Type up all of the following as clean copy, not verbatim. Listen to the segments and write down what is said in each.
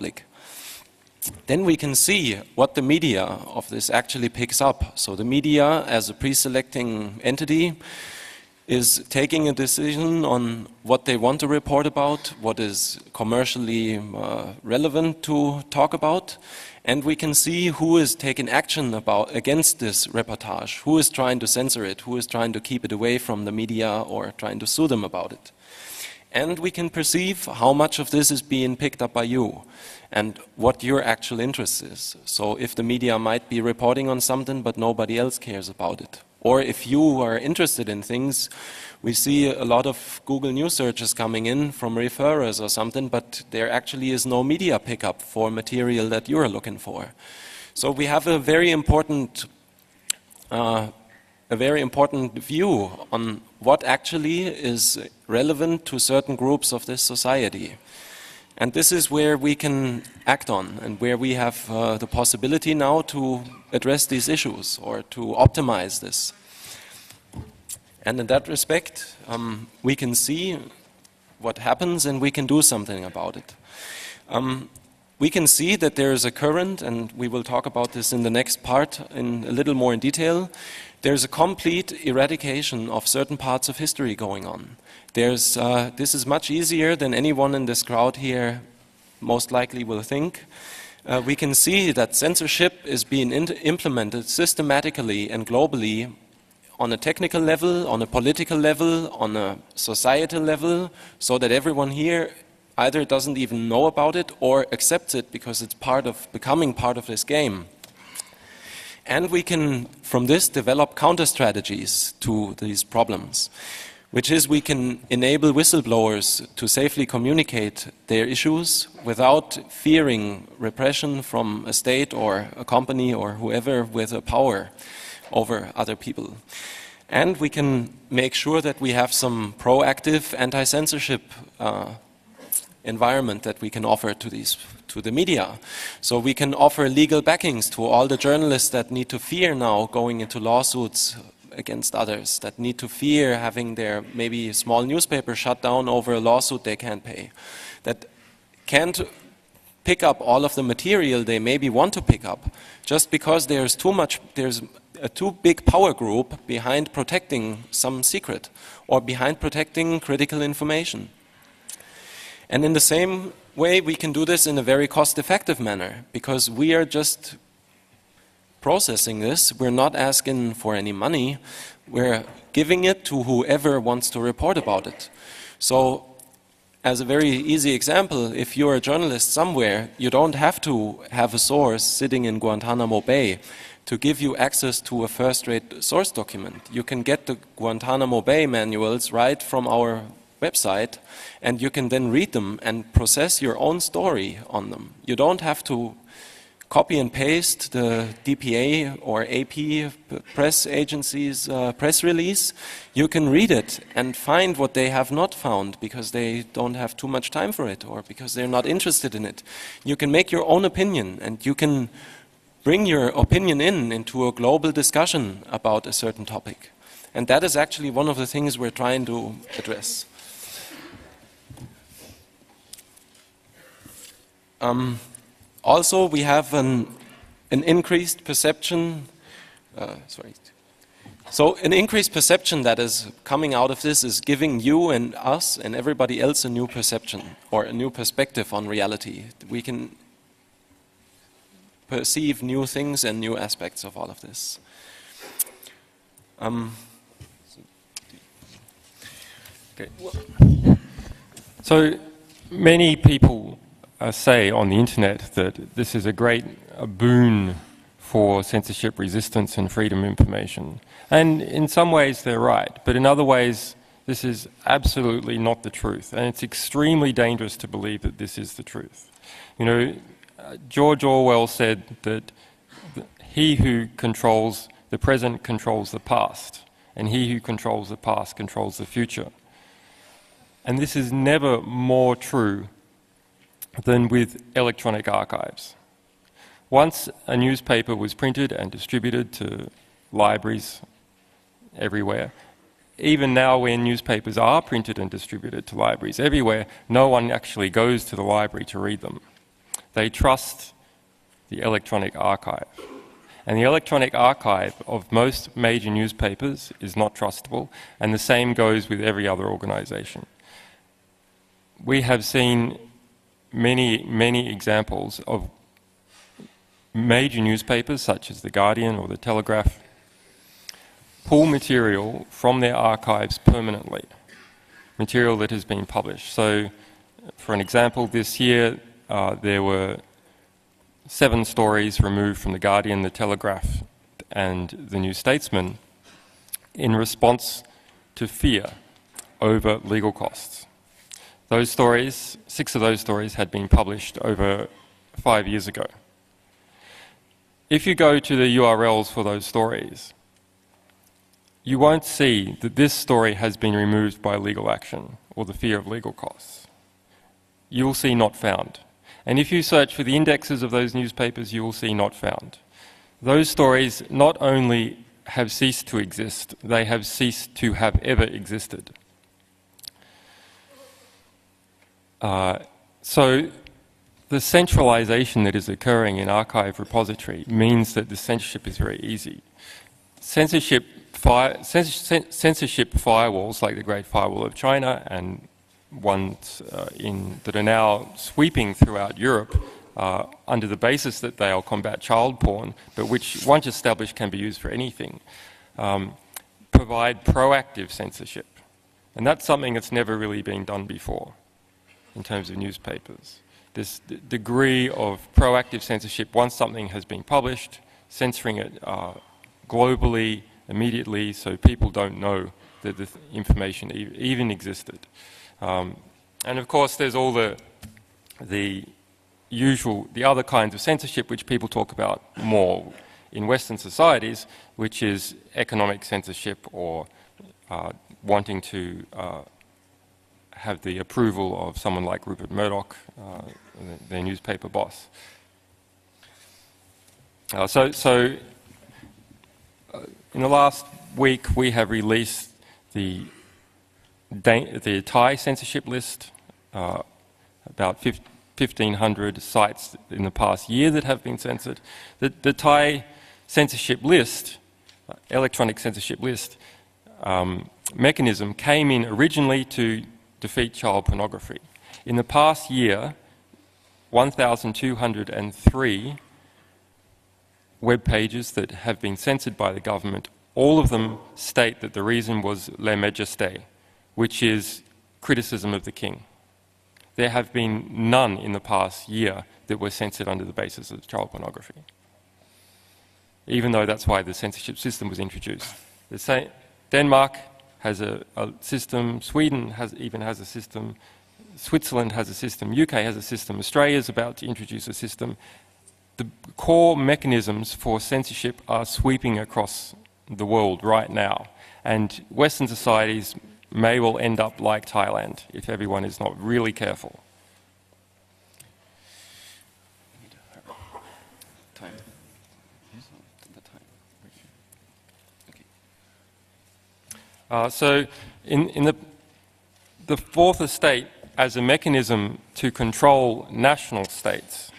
public. Then we can see what the media of this actually picks up. So the media, as a pre-selecting entity, is taking a decision on what they want to report about, what is commercially relevant to talk about, and we can see who is taking action against this reportage, who is trying to censor it, who is trying to keep it away from the media or trying to sue them about it. And we can perceive how much of this is being picked up by you and what your actual interest is. So if the media might be reporting on something but nobody else cares about it. Or if you are interested in things, we see a lot of Google News searches coming in from referrers or something, but there actually is no media pickup for material that you're looking for. So we have a very important view on what actually is relevant to certain groups of this society. And this is where we can act on and where we have the possibility now to address these issues or to optimize this. And in that respect, we can see what happens and we can do something about it. We can see that there is a current, and we will talk about this in the next part in a little more in detail. There's a complete eradication of certain parts of history going on. This is much easier than anyone in this crowd here most likely will think. We can see that censorship is being implemented systematically and globally on a technical level, on a political level, on a societal level, so that everyone here either doesn't even know about it or accepts it because it's becoming part of this game. And we can, from this, develop counter-strategies to these problems, which is we can enable whistleblowers to safely communicate their issues without fearing repression from a state or a company or whoever with a power over other people. And we can make sure that we have some proactive anti-censorship environment that we can offer to the media. So we can offer legal backings to all the journalists that need to fear now going into lawsuits against others, that need to fear having their maybe small newspaper shut down over a lawsuit they can't pay, that can't pick up all of the material they maybe want to pick up just because there's a too big power group behind protecting some secret or behind protecting critical information. And in the same way, we can do this in a very cost-effective manner because we are just processing this. We're not asking for any money. We're giving it to whoever wants to report about it. So, as a very easy example, if you're a journalist somewhere, you don't have to have a source sitting in Guantanamo Bay to give you access to a first-rate source document. You can get the Guantanamo Bay manuals right from our website, and you can then read them and process your own story on them. You don't have to copy and paste the DPA or AP press agency's press release. You can read it and find what they have not found because they don't have too much time for it or because they're not interested in it. You can make your own opinion and you can bring your opinion into a global discussion about a certain topic. And that is actually one of the things we're trying to address. Also, we have an increased perception. So an increased perception that is coming out of this is giving you and us and everybody else a new perception or a new perspective on reality. We can perceive new things and new aspects of all of this. Okay. So many people say on the internet that this is a great boon for censorship resistance and freedom of information. And in some ways they're right, but in other ways this is absolutely not the truth. And it's extremely dangerous to believe that this is the truth. You know, George Orwell said that he who controls the present controls the past, and he who controls the past controls the future. And this is never more true than with electronic archives. Once a newspaper was printed and distributed to libraries everywhere. Even now when newspapers are printed and distributed to libraries everywhere, no one actually goes to the library to read them. They trust the electronic archive. And the electronic archive of most major newspapers is not trustable, and the same goes with every other organization. We have seen many examples of major newspapers, such as The Guardian or The Telegraph, pull material from their archives permanently, material that has been published. So, for an example, this year there were 7 stories removed from The Guardian, The Telegraph and The New Statesman in response to fear over legal costs. Those stories, 6 of those stories had been published over 5 years ago. If you go to the URLs for those stories, you won't see that this story has been removed by legal action or the fear of legal costs. You will see not found. And if you search for the indexes of those newspapers, you will see not found. Those stories not only have ceased to exist, they have ceased to have ever existed. So the centralization that is occurring in archive repository means that the censorship is very easy. Censorship firewalls like the Great Firewall of China and ones that are now sweeping throughout Europe under the basis that they'll combat child porn, but which once established can be used for anything, provide proactive censorship. And that's something that's never really been done before in terms of newspapers. This degree of proactive censorship, once something has been published, censoring it globally, immediately, so people don't know that the information even existed. And of course, there's all the other kinds of censorship which people talk about more in Western societies, which is economic censorship or wanting to have the approval of someone like Rupert Murdoch, their newspaper boss. In the last week, we have released the Thai censorship list, about 1,500 sites in the past year that have been censored. The Thai censorship list, electronic censorship list, mechanism came in originally to defeat child pornography. In the past year, 1,203 web pages that have been censored by the government, all of them state that the reason was lèse majesté, which is criticism of the king. There have been none in the past year that were censored under the basis of child pornography, even though that's why the censorship system was introduced. Denmark has a system, Sweden even has a system, Switzerland has a system, UK has a system, Australia is about to introduce a system. The core mechanisms for censorship are sweeping across the world right now, and Western societies may well end up like Thailand if everyone is not really careful. So in the fourth estate as a mechanism to control national states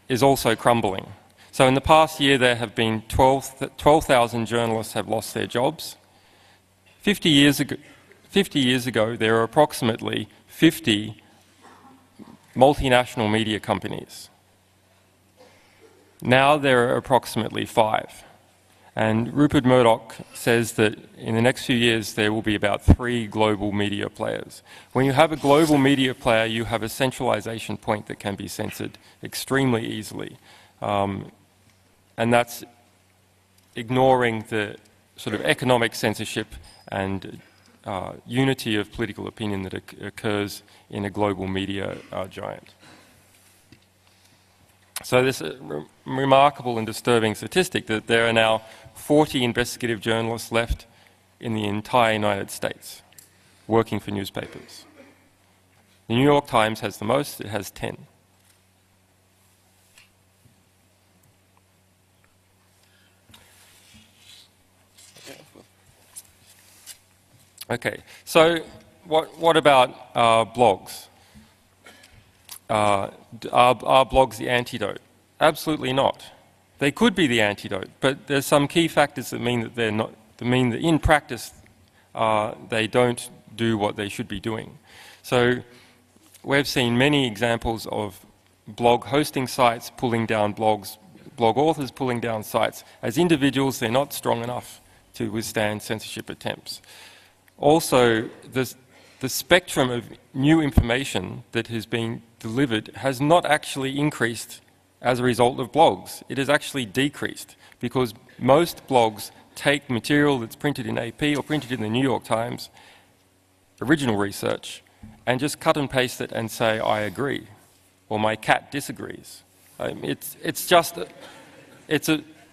is also crumbling. So in the past year there have been 12,000 journalists have lost their jobs. 50 years ago there were approximately 50 multinational media companies. Now there are approximately 5. And Rupert Murdoch says that in the next few years there will be about 3 global media players. When you have a global media player, you have a centralization point that can be censored extremely easily. And that's ignoring the sort of economic censorship and unity of political opinion that occurs in a global media giant. So this remarkable and disturbing statistic that there are now 40 investigative journalists left in the entire United States working for newspapers. The New York Times has the most, it has 10. Okay, so what about blogs? are blogs the antidote? Absolutely not. They could be the antidote, but there's some key factors that mean that they're not. That mean that in practice they don't do what they should be doing. So we've seen many examples of blog hosting sites pulling down blogs, blog authors pulling down sites. As individuals, they're not strong enough to withstand censorship attempts. Also, the spectrum of new information that has been delivered has not actually increased as a result of blogs. It has actually decreased because most blogs take material that's printed in AP or printed in the New York Times, original research, and just cut and paste it and say, I agree, or my cat disagrees. It's just,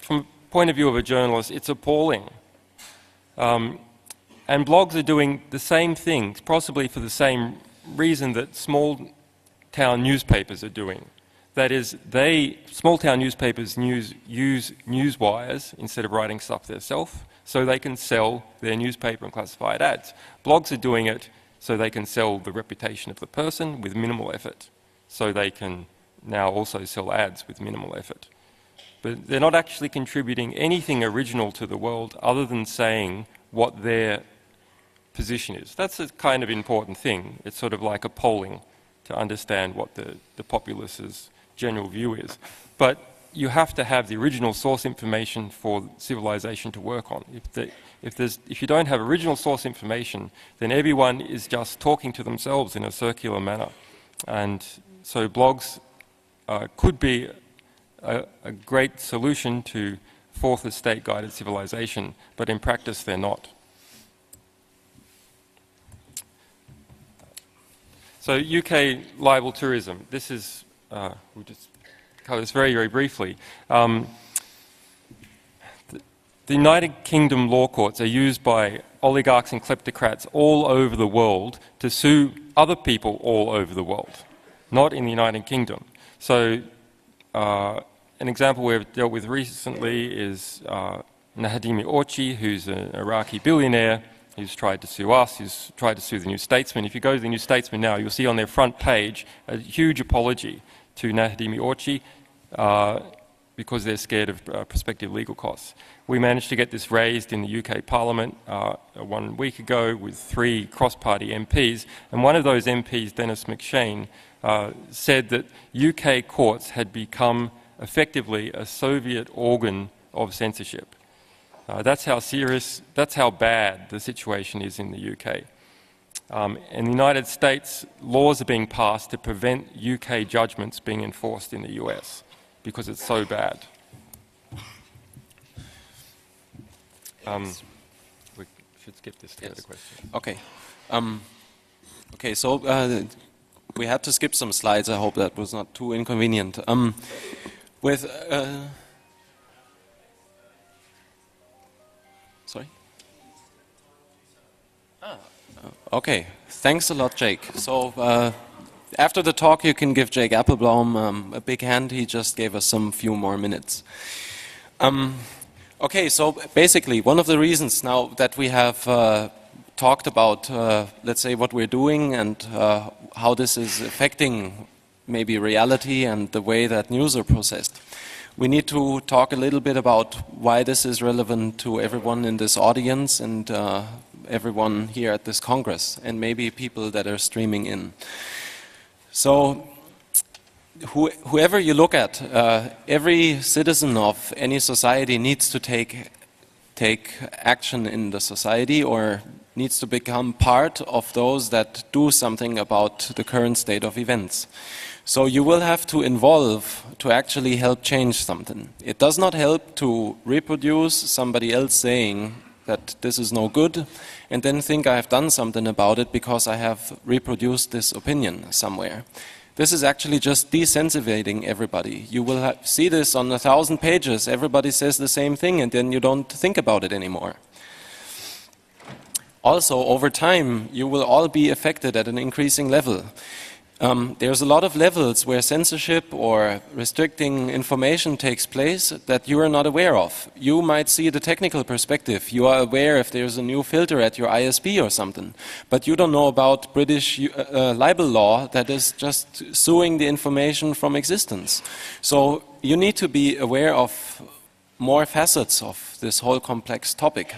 from a point of view of a journalist, it's appalling. And blogs are doing the same thing, possibly for the same reason that small-town newspapers are doing. That is, small-town newspapers use news wires instead of writing stuff themselves, so they can sell their newspaper and classified ads. Blogs are doing it so they can sell the reputation of the person with minimal effort, so they can now also sell ads with minimal effort. But they're not actually contributing anything original to the world other than saying what their position is. That's a kind of important thing. It's sort of like a polling to understand what the populace's general view is. But you have to have the original source information for civilization to work on. If you don't have original source information, then everyone is just talking to themselves in a circular manner. And so blogs could be a great solution to fourth estate guided civilization, but in practice they're not. So UK libel tourism. This is, we'll just cover this very, very briefly. The United Kingdom law courts are used by oligarchs and kleptocrats all over the world to sue other people all over the world, not in the United Kingdom. So an example we've dealt with recently is Nahdimi Orchi, who's an Iraqi billionaire, who's tried to sue us, who's tried to sue the New Statesman. If you go to the New Statesman now, you'll see on their front page a huge apology to Nahdimi Orchi because they're scared of prospective legal costs. We managed to get this raised in the UK Parliament 1 week ago with 3 cross-party MPs, and one of those MPs, Dennis McShane, said that UK courts had become effectively a Soviet organ of censorship. That's how serious, that's how bad the situation is in the UK. In the United States, laws are being passed to prevent UK judgments being enforced in the US because it's so bad. We should skip this further question. Okay. Okay, so we had to skip some slides. I hope that was not too inconvenient. Sorry? Okay, thanks a lot, Jake. So after the talk, you can give Jake Applebaum a big hand. He just gave us some few more minutes. Okay, so basically, one of the reasons now that we have talked about, let's say, what we're doing and how this is affecting maybe reality and the way that news are processed, we need to talk a little bit about why this is relevant to everyone in this audience and everyone here at this Congress, and maybe people that are streaming in. So, whoever you look at, every citizen of any society needs to take action in the society or needs to become part of those that do something about the current state of events. So you will have to involve to actually help change something. It does not help to reproduce somebody else saying that this is no good and then think I have done something about it because I have reproduced this opinion somewhere. This is actually just desensitizing everybody. You will see this on 1,000 pages. Everybody says the same thing and then you don't think about it anymore. Also, over time, you will all be affected at an increasing level. There's a lot of levels where censorship or restricting information takes place that you are not aware of. You might see the technical perspective. You are aware if there's a new filter at your ISP or something, but you don't know about British libel law that is just suing the information from existence. So you need to be aware of more facets of this whole complex topic.